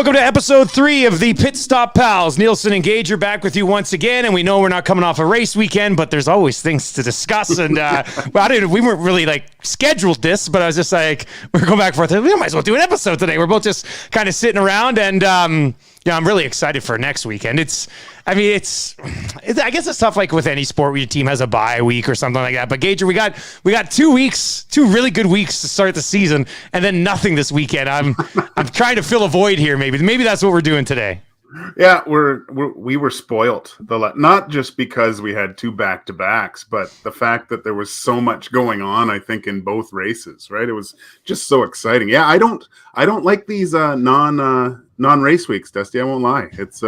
Welcome to episode 3 of the Pitstop Pals. Nielson and Gager back with you once again, and we know we're not coming off a race weekend, but there's always things to discuss. And we weren't really scheduled this, but I was just like, we're going back and forth. We might as well do an episode today. We're both just kind of sitting around, and I'm really excited for next weekend. I guess it's tough, like with any sport where your team has a bye week or something like that. But Gager, we got 2 weeks, 2 really good weeks to start the season, and then nothing this weekend. I'm trying to fill a void here. Maybe that's what we're doing today. Yeah, we were spoiled. Not just because we had 2 back-to-backs, but the fact that there was so much going on, I think, in both races, right? It was just so exciting. Yeah, I don't like these non-race weeks, Dusty. I won't lie. It's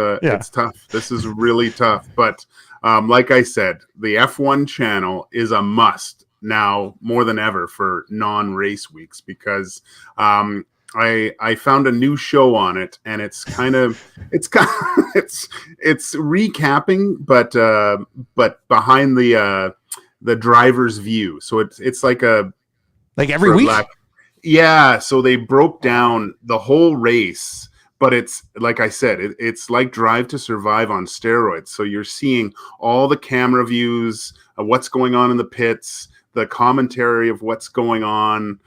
tough. This is really tough. But like I said, the F1 channel is a must now more than ever for non-race weeks because I found a new show on it, and it's recapping, but behind the driver's view. So it's like every week. Yeah. So they broke down the whole race, but it's like I said, it's like Drive to Survive on steroids. So you're seeing all the camera views of what's going on in the pits, the commentary of what's going on.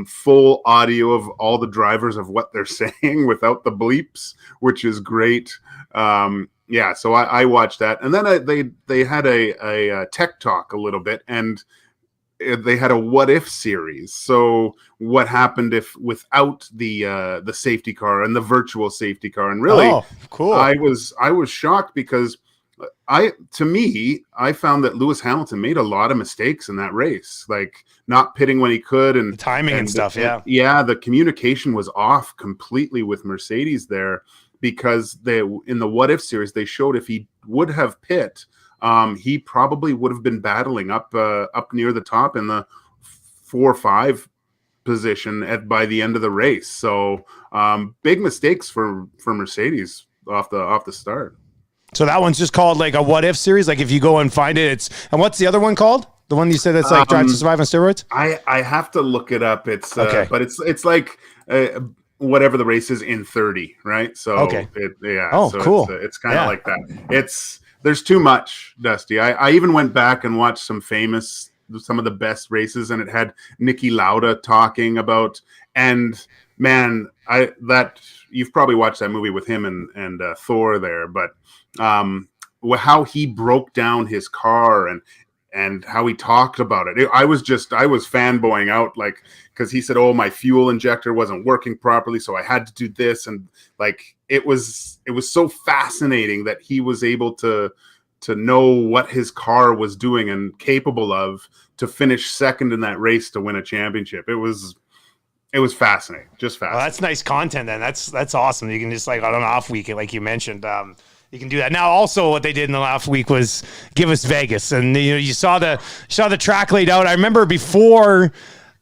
Full audio of all the drivers of what they're saying without the bleeps, which is great. So I watched that, and then they had a tech talk a little bit, and they had a what if series. So what happened if without the safety car and the virtual safety car? And really, cool. I was shocked because I found that Lewis Hamilton made a lot of mistakes in that race, like not pitting when he could, and the timing and stuff. The communication was off completely with Mercedes there, because in the what if series they showed if he would have pit, he probably would have been battling up near the top in the 4 or 5 position by the end of the race. So big mistakes for Mercedes off the start. So that one's just called like a what if series. Like if you go and find it, and what's the other one called? The one you said that's like Drive to Survive on steroids? I have to look it up. It's okay. But it's like whatever the race is in 30, right? So okay. Cool. It's kind of like that. There's too much, Dusty. I even went back and watched some of the best races, and it had Niki Lauda talking about, and man, you've probably watched that movie with him and Thor there, but how he broke down his car and how he talked about it. I was fanboying out, like, because he said, "Oh, my fuel injector wasn't working properly, so I had to do this," and like it was so fascinating that he was able to know what his car was doing and capable of to finish second in that race to win a championship. It was fascinating, just fascinating. Well, that's nice content then. That's awesome. You can just on an off week, like you mentioned, you can do that. Now, also what they did in the last week was give us Vegas, and you saw the track laid out. I remember before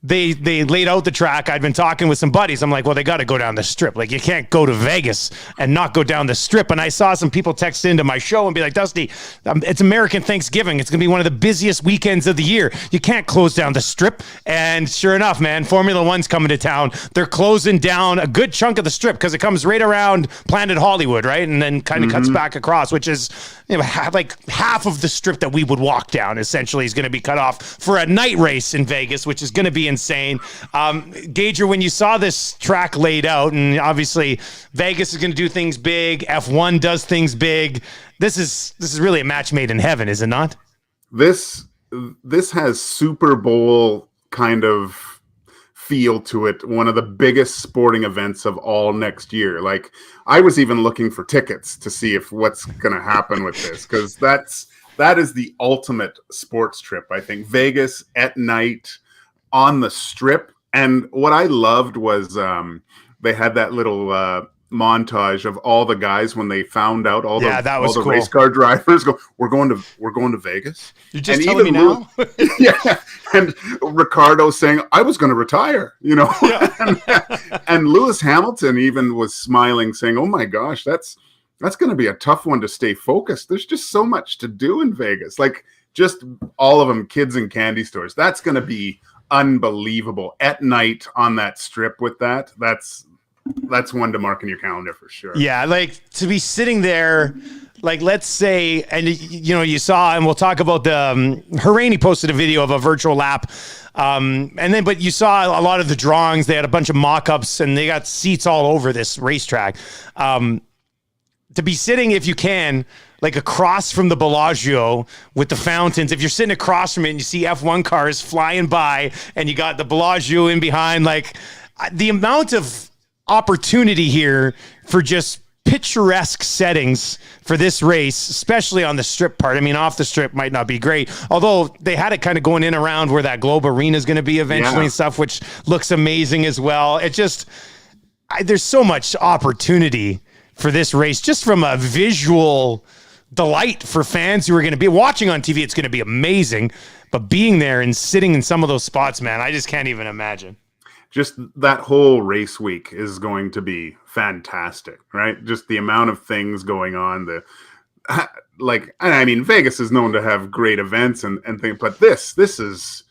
they laid out the track, I'd been talking with some buddies. I'm like, well, they got to go down the strip. Like, you can't go to Vegas and not go down the strip. And I saw some people text into my show and be like, Dusty, it's American Thanksgiving. It's going to be one of the busiest weekends of the year. You can't close down the strip. And sure enough, man, Formula One's coming to town. They're closing down a good chunk of the strip because it comes right around Planet Hollywood, right? And then kind of cuts back across, which is like half of the strip that we would walk down essentially is going to be cut off for a night race in Vegas, which is going to be insane. Gager, when you saw this track laid out, and obviously Vegas is going to do things big, F1 does things big, this is really a match made in heaven, is it not? This has Super Bowl kind of feel to it, one of the biggest sporting events of all next year. Like, I was even looking for tickets to see what's going to happen with this, because that is the ultimate sports trip. I think Vegas at night on the strip. And what I loved was they had that little montage of all the guys when they found out all the cool. race car drivers go, we're going to Vegas. You're just telling me now? Yeah. And Ricardo saying, I was going to retire, Yeah. and Lewis Hamilton even was smiling, saying, oh my gosh, that's going to be a tough one to stay focused. There's just so much to do in Vegas. Like, just all of them, kids and candy stores. That's going to be unbelievable at night on that strip with that. that's one to mark in your calendar for sure. Yeah, like to be sitting there, like let's say, and you saw, and we'll talk about the Harani posted a video of a virtual lap, but you saw a lot of the drawings. They had a bunch of mock-ups, and they got seats all over this racetrack. To be sitting, if you can, like across from the Bellagio with the fountains, if you're sitting across from it and you see F1 cars flying by, and you got the Bellagio in behind, like the amount of opportunity here for just picturesque settings for this race, especially on the strip part. I mean, off the strip might not be great, although they had it kind of going in around where that Globe Arena is going to be eventually and stuff, which looks amazing as well. It just, there's so much opportunity for this race, just from a visual delight for fans who are going to be watching on TV. It's going to be amazing, but being there and sitting in some of those spots, man, I just can't even imagine. Just that whole race week is going to be fantastic, right? Just the amount of things going on. I mean, Vegas is known to have great events and things, but this is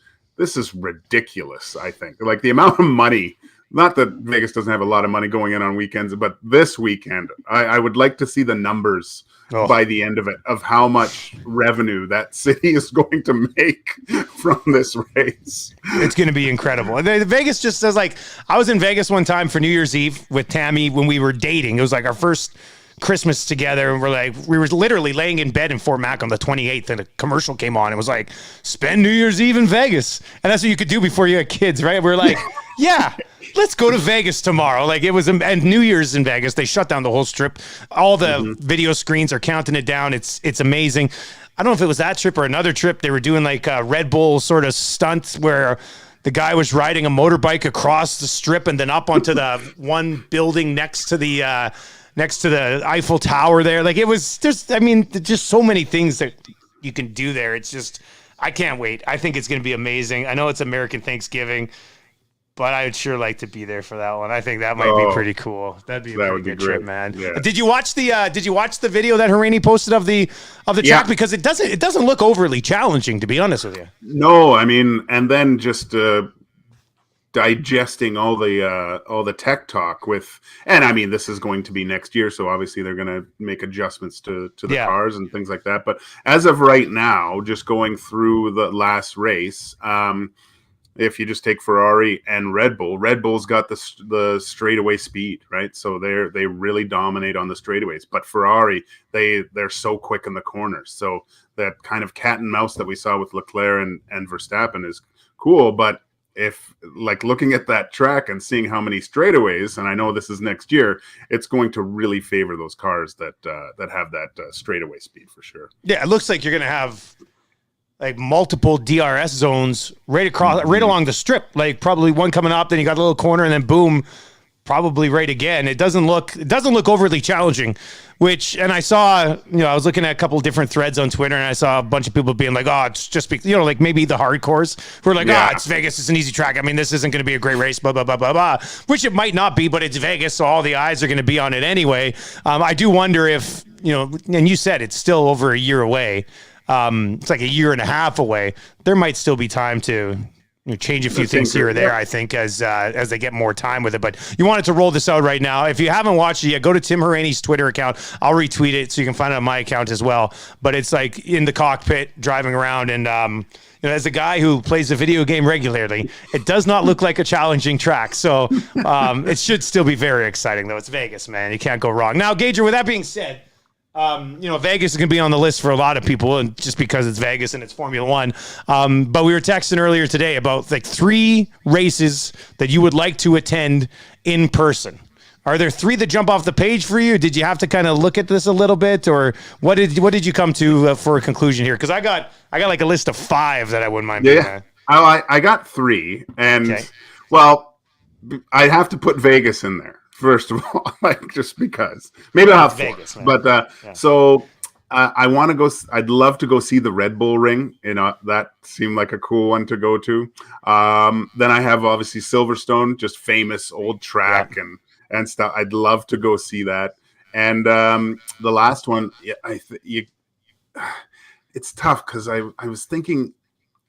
ridiculous. I think, like, the amount of money. Not that Vegas doesn't have a lot of money going in on weekends, but this weekend, I would like to see the numbers by the end of it, of how much revenue that city is going to make from this race. It's going to be incredible. And Vegas just says, like, I was in Vegas one time for New Year's Eve with Tammy when we were dating. It was like our first Christmas together, and we were literally laying in bed in Fort Mac on the 28th, and a commercial came on. It was like, spend New Year's Eve in Vegas. And that's what you could do before you had kids, right? We're like, yeah, let's go to Vegas tomorrow. Like, it was, and New Year's in Vegas, they shut down the whole strip. All the video screens are counting it down. It's amazing. I don't know if it was that trip or another trip. They were doing like a Red Bull sort of stunts where the guy was riding a motorbike across the strip and then up onto the one building next to the Eiffel Tower there. Like, it was just so many things that you can do there. It's just, I can't wait. I think it's going to be amazing. I know it's American Thanksgiving, but I would sure like to be there for that one. I think that might be pretty cool. That'd be a pretty good trip, man. Yeah. Did you watch the video that Harani posted of the track? Because it doesn't look overly challenging, to be honest with you. No, I mean, and then just digesting all the tech talk and I mean, this is going to be next year, so obviously they're going to make adjustments to the cars and things like that. But as of right now, just going through the last race, if you just take Ferrari and Red Bull's got the straightaway speed, right? So they really dominate on the straightaways. But Ferrari, they're so quick in the corners. So that kind of cat and mouse that we saw with Leclerc and Verstappen is cool. But if, like, looking at that track and seeing how many straightaways, and I know this is next year, it's going to really favor those cars that have that straightaway speed for sure. Yeah, it looks like you're going to have like multiple DRS zones right across, right along the strip. Like, probably one coming up, then you got a little corner, and then boom, probably right again. It doesn't look overly challenging. And I saw, I was looking at a couple of different threads on Twitter, and I saw a bunch of people being like, oh, it's just, like maybe the hardcores who are like, it's Vegas, it's an easy track. I mean, this isn't going to be a great race, blah, blah, blah, blah, blah, which it might not be, but it's Vegas, so all the eyes are going to be on it anyway. I do wonder if, and you said it's still over a year away. It's like a year and a half away. There might still be time to change a few things here or there, I think, as they get more time with it. But you wanted to roll this out right now. If you haven't watched it yet, go to Tim Harani's Twitter account. I'll retweet it so you can find it on my account as well. But it's like in the cockpit, driving around, and as a guy who plays a video game regularly, it does not look like a challenging track. So it should still be very exciting, though. It's Vegas, man. You can't go wrong. Now, Gager, with that being said, Vegas is going to be on the list for a lot of people, and just because it's Vegas and it's Formula One. But we were texting earlier today about like 3 races that you would like to attend in person. Are there 3 that jump off the page for you? Did you have to kind of look at this a little bit, or what did you come to for a conclusion here? Because I got like a list of 5 that I wouldn't mind. Yeah, I got 3, and well, I'd have to put Vegas in there. First of all, like, just because maybe I'll have Vegas, 4, but so I want to go. I'd love to go see the Red Bull Ring. That seemed like a cool one to go to. Then I have obviously Silverstone, just famous old track and stuff. I'd love to go see that. And the last one, it's tough because I was thinking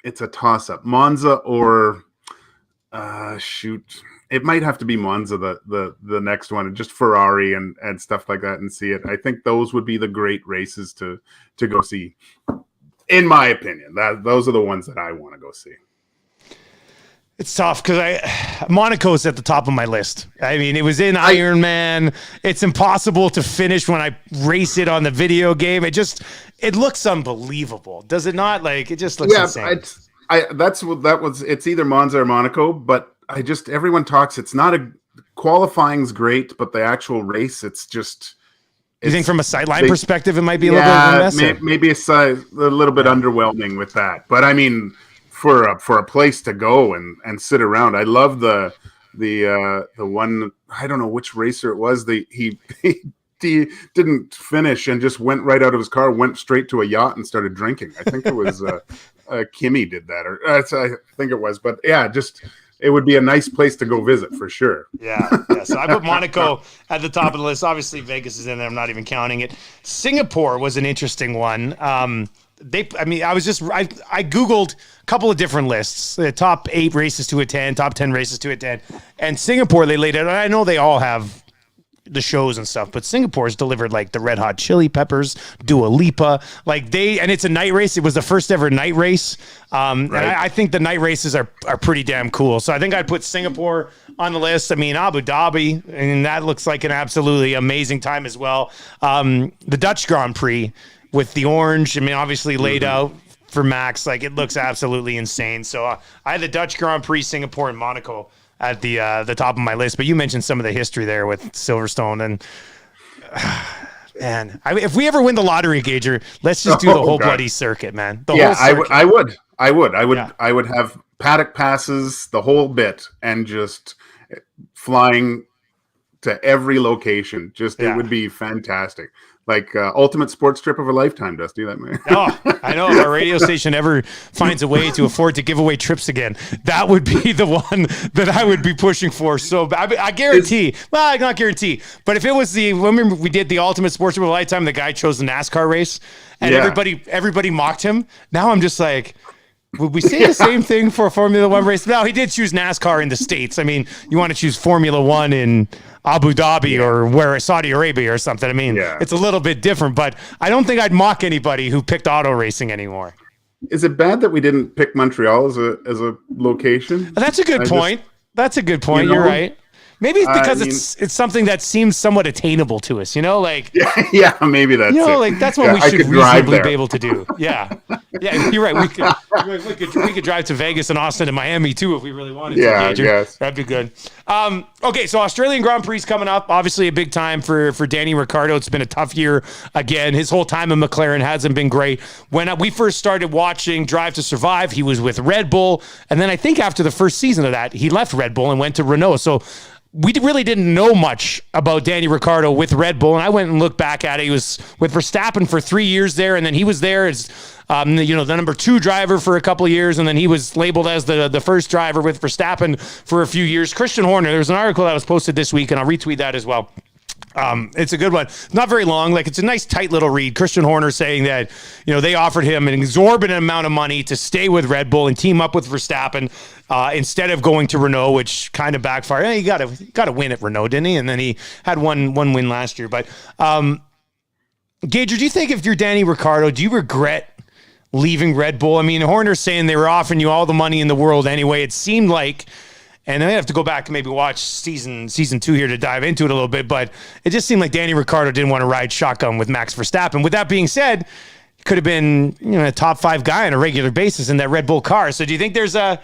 it's a toss up, Monza or it might have to be Monza the next one, and just Ferrari and stuff like that, and see it. I think those would be the great races to go see, in my opinion. Those are the ones that I want to go see. It's tough because Monaco's at the top of my list. I mean, it was in Ironman. It's impossible to finish when I race it on the video game. It looks unbelievable, does it not? Like, it just looks insane. It's either Monza or Monaco, but everyone talks. It's not qualifying's great, but the actual race, it's just. You think from a sideline perspective, it might be a little bit of a mess? Maybe it's a little bit underwhelming with that. But I mean, for a place to go and sit around, I love the one. I don't know which racer it was. He didn't finish and just went right out of his car, went straight to a yacht and started drinking. I think it was Kimi did that, or I think it was. But yeah, it would be a nice place to go visit for sure. Yeah. So I put Monaco at the top of the list. Obviously, Vegas is in there. I'm not even counting it. Singapore was an interesting one. I Googled a couple of different lists, the top 8 races to attend, top 10 races to attend. And Singapore, they laid out, I know they all have the shows and stuff, but Singapore's delivered like the Red Hot Chili Peppers, Dua Lipa, and it's a night race. It was the first ever night race. Right. And I think the night races are pretty damn cool. So I think I'd put Singapore on the list. I mean, Abu Dhabi, and that looks like an absolutely amazing time as well. The Dutch Grand Prix with the orange, I mean, obviously laid out for Max, like it looks absolutely insane. So I had the Dutch Grand Prix, Singapore, and Monaco at the top of my list, but you mentioned some of the history there with Silverstone, and man, if we ever win the lottery, Gager, let's just do the whole bloody circuit, man. The whole circuit. I would have paddock passes, the whole bit, and just flying to every location. It would be fantastic. Like ultimate sports trip of a lifetime, Dusty. That may. Oh, I know. If our radio station ever finds a way to afford to give away trips again, that would be the one that I would be pushing for. So I guarantee. Well, not guarantee, but if it was remember we did the ultimate sports trip of a lifetime, the guy chose the NASCAR race, and everybody mocked him. Now I'm just like, would we say the same thing for a Formula One race? No, he did choose NASCAR in the States. I mean, you want to choose Formula One in Abu Dhabi or Saudi Arabia or something. I mean, it's a little bit different, but I don't think I'd mock anybody who picked auto racing anymore. Is it bad that we didn't pick Montreal as a location? That's a good point. That's a good point. You're right. Maybe it's because it's something that seems somewhat attainable to us, like yeah, maybe that's like that's what we should reasonably be able to do. Yeah, you're right. We could drive to Vegas and Austin and Miami too if we really wanted to. Yeah, yes, that'd be good. Okay, so Australian Grand Prix coming up. Obviously, a big time for Danny Ricardo. It's been a tough year again. His whole time in McLaren hasn't been great. When we first started watching Drive to Survive, he was with Red Bull, and then I think after the first season of that, he left Red Bull and went to Renault. So we really didn't know much about Danny Ricardo with Red Bull, and I went and looked back at it. He was with Verstappen for 3 years there, and then he was there as the number 2 driver for a couple of years, and then he was labeled as the first driver with Verstappen for a few years. Christian Horner, there's an article that was posted this week, and I'll retweet that as well. It's a good one. Not very long. Like, it's a nice, tight little read. Christian Horner saying that, they offered him an exorbitant amount of money to stay with Red Bull and team up with Verstappen instead of going to Renault, which kind of backfired. He got to win at Renault, didn't he? And then he had one win last year. But Gager, do you think if you're Danny Ricardo, do you regret leaving Red Bull? I mean, Horner's saying they were offering you all the money in the world anyway. It seemed like. And I have to go back and maybe watch season 2 here to dive into it a little bit, but it just seemed like Danny Ricardo didn't want to ride shotgun with Max Verstappen. With that being said, he could have been a top 5 guy on a regular basis in that Red Bull car. So do you think there's a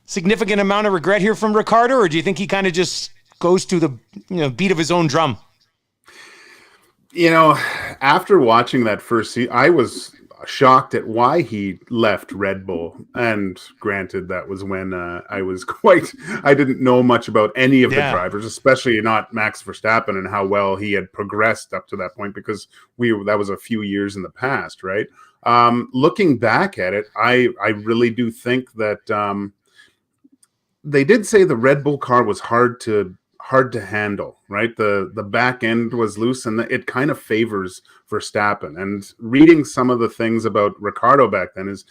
significant amount of regret here from Ricardo, or do you think he kind of just goes to the beat of his own drum? After watching that first season, I was shocked at why he left Red Bull. And granted, that was when I didn't know much about any of the drivers, especially not Max Verstappen and how well he had progressed up to that point, because that was a few years in the past, right? Looking back at it, I really do think that they did say the Red Bull car was hard to handle, right? The back end was loose, and it kind of favors Verstappen. And reading some of the things about Ricardo back then is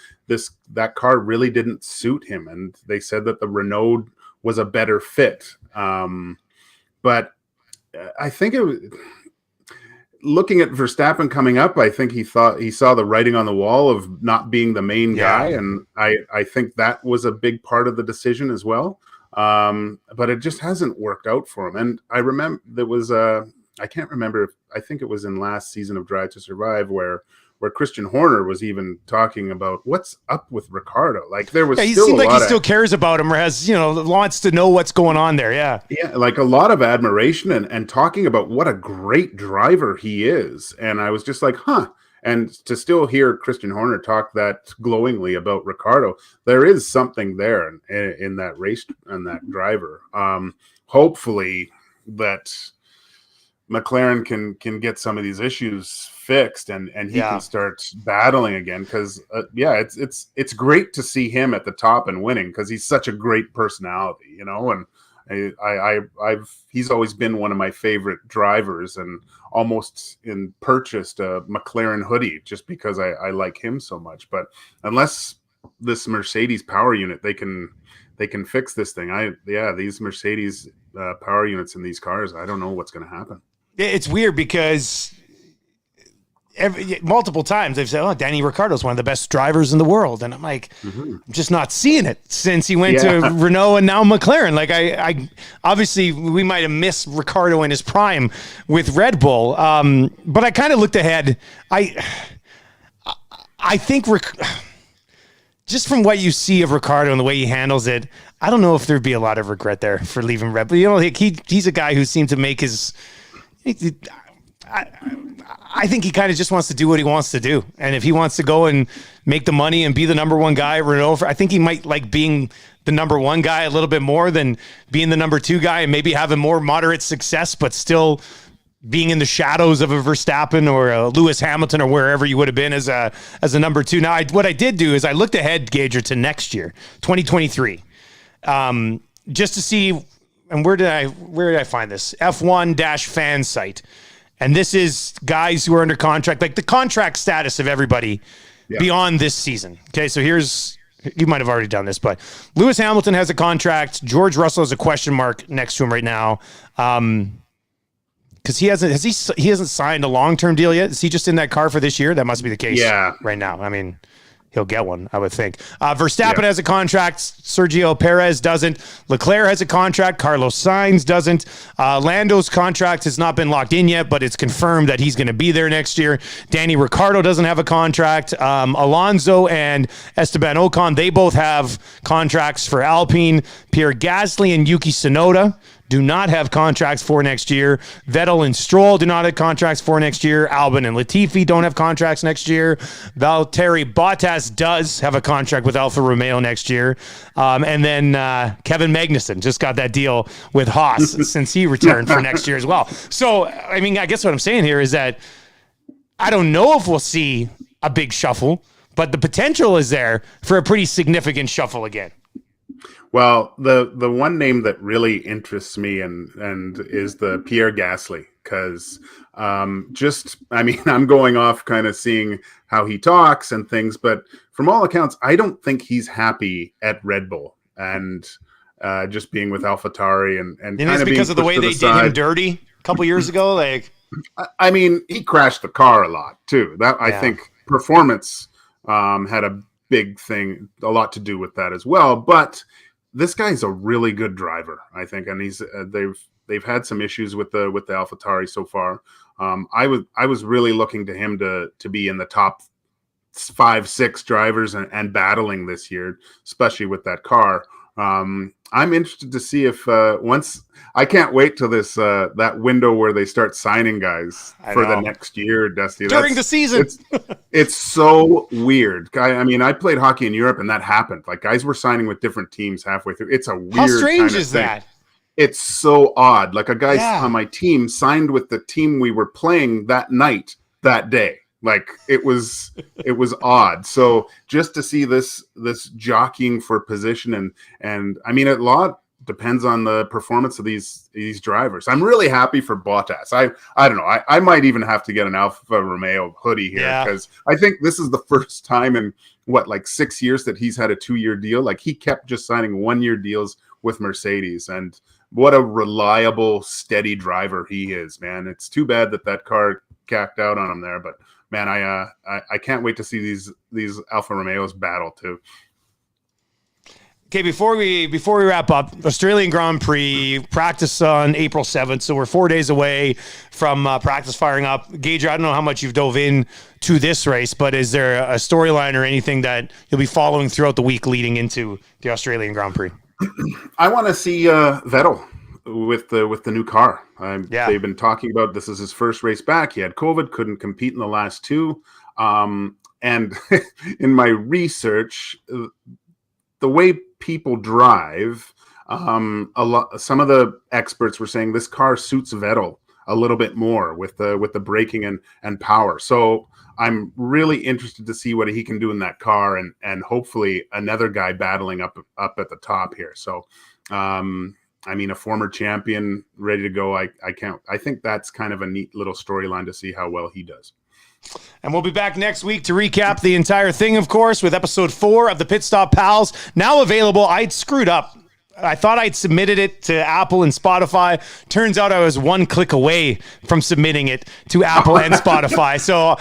that car really didn't suit him. And they said that the Renault was a better fit. But I think it was, looking at Verstappen coming up, I think he thought he saw the writing on the wall of not being the main guy, and I think that was a big part of the decision as well. But it just hasn't worked out for him. And I remember there was I can't remember. I think it was in last season of Drive to Survive where Christian Horner was even talking about what's up with Ricardo. Like there was, he seemed like he still cares about him, or has, wants to know what's going on there. Yeah, like a lot of admiration and talking about what a great driver he is. And I was just like, huh. And to still hear Christian Horner talk that glowingly about Ricardo, there is something there in that race and that driver. Hopefully that McLaren can get some of these issues fixed and he can start battling again, because it's great to see him at the top and winning, because he's such a great personality, and he's always been one of my favorite drivers, and almost purchased a McLaren hoodie just because I like him so much. But unless this Mercedes power unit, they can fix this thing. These Mercedes power units in these cars, I don't know what's going to happen. It's weird because multiple times they've said, "Oh, Danny Ricardo is one of the best drivers in the world," and I'm like, I'm just not seeing it since he went to Renault and now McLaren. Like, I obviously we might have missed Ricardo in his prime with Red Bull, but I kind of looked ahead. I think just from what you see of Ricardo and the way he handles it, I don't know if there'd be a lot of regret there for leaving Red Bull. He's a guy who seemed to make his. I think he kind of just wants to do what he wants to do. And if he wants to go and make the money and be the number one guy at Renault, I think he might like being the number one guy a little bit more than being the number two guy, and maybe having more moderate success, but still being in the shadows of a Verstappen or a Lewis Hamilton or wherever you would have been as a number two. Now, what I did do is I looked ahead, Gager, to next year, 2023, just to see. And where did I find this? F1-fan site. And this is guys who are under contract, like the contract status of everybody beyond this season. Okay, so you might have already done this, but Lewis Hamilton has a contract. George Russell has a question mark next to him right now. Because he hasn't signed a long-term deal yet. Is he just in that car for this year? That must be the case right now. I mean, he'll get one, I would think. Verstappen has a contract. Sergio Perez doesn't. Leclerc has a contract. Carlos Sainz doesn't. Lando's contract has not been locked in yet, but it's confirmed that he's going to be there next year. Danny Ricardo doesn't have a contract. Alonso and Esteban Ocon, they both have contracts for Alpine. Pierre Gasly and Yuki Tsunoda do not have contracts for next year. Vettel and Stroll do not have contracts for next year. Albon and Latifi don't have contracts next year. Valtteri Bottas does have a contract with Alfa Romeo next year. And then Kevin Magnussen just got that deal with Haas since he returned for next year as well. So, I mean, I guess what I'm saying here is that I don't know if we'll see a big shuffle, but the potential is there for a pretty significant shuffle again. Well, the one name that really interests me and is the Pierre Gasly, because I'm going off kind of seeing how he talks and things, but from all accounts, I don't think he's happy at Red Bull and just being with AlphaTauri and it's because of the way they did him dirty a couple years ago. Like, I mean, he crashed the car a lot too. I think performance had a big thing, a lot to do with that as well, but. This guy's a really good driver, I think, and he's they've had some issues with the AlphaTauri so far. I was really looking to him to be in the top 5-6 drivers and battling this year, especially with that car. I'm interested to see if once I can't wait till this that window where they start signing guys for the next year, Dusty. During the season. It's so weird. I mean, I played hockey in Europe and that happened. Like guys were signing with different teams halfway through. It's a weird. How strange kind of is thing. that? It's so odd. Like a guy on my team signed with the team we were playing that night, that day. Like it was odd. So just to see this jockeying for position and I mean, a lot depends on the performance of these drivers. I'm really happy for Bottas. I don't know. I might even have to get an Alfa Romeo hoodie here because I think this is the first time in 6 years that he's had a 2-year deal. Like he kept just signing 1-year deals Mercedes, and what a reliable, steady driver he is, man. It's too bad that car cacked out on him there, but man, I can't wait to see these Alfa Romeos battle too. Okay, before we wrap up, Australian Grand Prix practice on April 7th, so we're 4 days away from practice firing up. Gager, I don't know how much you've dove in to this race, but is there a storyline or anything that you'll be following throughout the week leading into the Australian Grand Prix? I want to see Vettel with the new car. They've been talking about this is his first race back. He had COVID, couldn't compete in the last two. And in my research, the way people drive, some of the experts were saying this car suits Vettel a little bit more with the braking and power. So I'm really interested to see what he can do in that car, and hopefully another guy battling up at the top here. So I mean, a former champion ready to go. I think that's kind of a neat little storyline to see how well he does. And we'll be back next week to recap the entire thing, of course, with episode 4 of the Pitstop Pals. Now available. I'd screwed up. I thought I'd submitted it to Apple and Spotify. Turns out I was one click away from submitting it to Apple and Spotify. So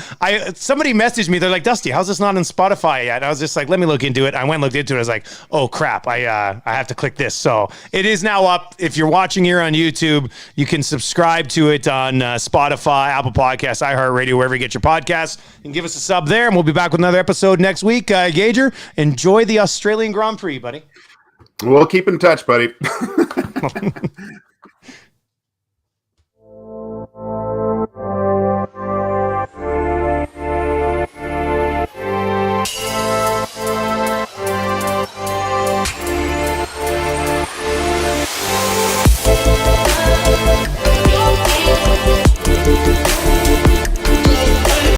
somebody messaged me. They're like, Dusty, how's this not on Spotify yet? And I was just like, let me look into it. I went and looked into it. I was like, oh, crap. I have to click this. So it is now up. If you're watching here on YouTube, you can subscribe to it on Spotify, Apple Podcasts, iHeartRadio, wherever you get your podcasts. And give us a sub there. And we'll be back with another episode next week. Gager, enjoy the Australian Grand Prix, buddy. We'll keep in touch, buddy.